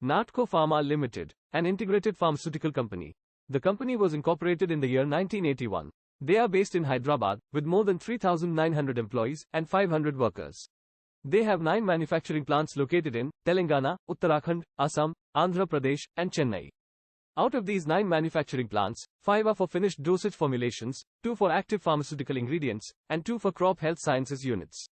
Natco Pharma Limited, an integrated pharmaceutical company. The company was incorporated in the year 1981. They are based in Hyderabad, with more than 3,900 employees and 500 workers. They have 9 manufacturing plants located in Telangana, Uttarakhand, Assam, Andhra Pradesh, and Chennai. Out of these 9 manufacturing plants, 5 are for finished dosage formulations, 2 for active pharmaceutical ingredients, and 2 for crop health sciences units.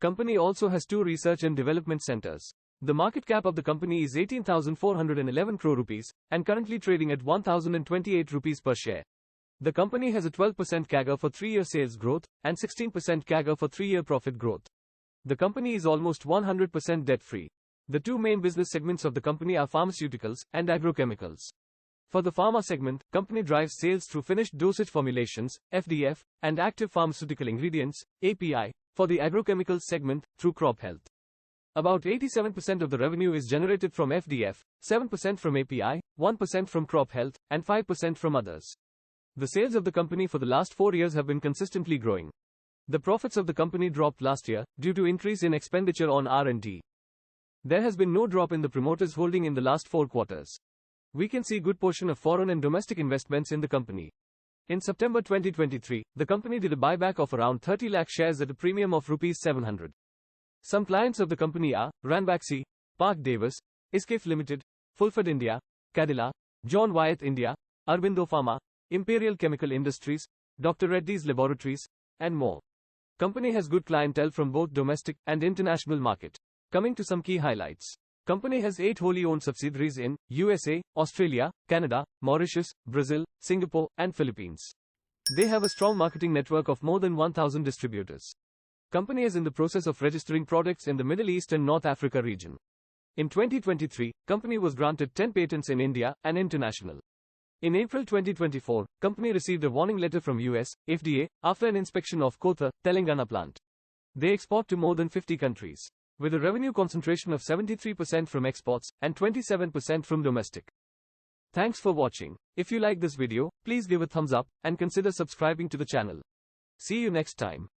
Company also has 2 research and development centers. The market cap of the company is 18,411 crore rupees, and currently trading at 1,028 rupees per share. The company has a 12% CAGR for 3-year sales growth, and 16% CAGR for 3-year profit growth. The company is almost 100% debt-free. The 2 main business segments of the company are pharmaceuticals and agrochemicals. For the pharma segment, company drives sales through finished dosage formulations, FDF, and active pharmaceutical ingredients, API, for the agrochemicals segment, through crop health. About 87% of the revenue is generated from FDF, 7% from API, 1% from crop health, and 5% from others. The sales of the company for the last 4 years have been consistently growing. The profits of the company dropped last year, due to increase in expenditure on R&D. There has been no drop in the promoters' holding in the last 4 quarters. We can see good portion of foreign and domestic investments in the company. In September 2023, the company did a buyback of around 30 lakh shares at a premium of Rs 700. Some clients of the company are Ranbaxy, Park Davis, Iskif Limited, Fulford India, Cadila, John Wyeth India, Aurobindo Pharma, Imperial Chemical Industries, Dr. Reddy's Laboratories, and more. Company has good clientele from both domestic and international market. Coming to some key highlights. Company has 8 wholly owned subsidiaries in USA, Australia, Canada, Mauritius, Brazil, Singapore, and Philippines. They have a strong marketing network of more than 1,000 distributors. Company is in the process of registering products in the Middle East and North Africa region. In 2023, company was granted 10 patents in India and international. In April 2024, company received a warning letter from US FDA after an inspection of Kotha, Telangana plant. They export to more than 50 countries, with a revenue concentration of 73% from exports and 27% from domestic. Thanks for watching. If you like this video, please give a thumbs up and consider subscribing to the channel. See you next time.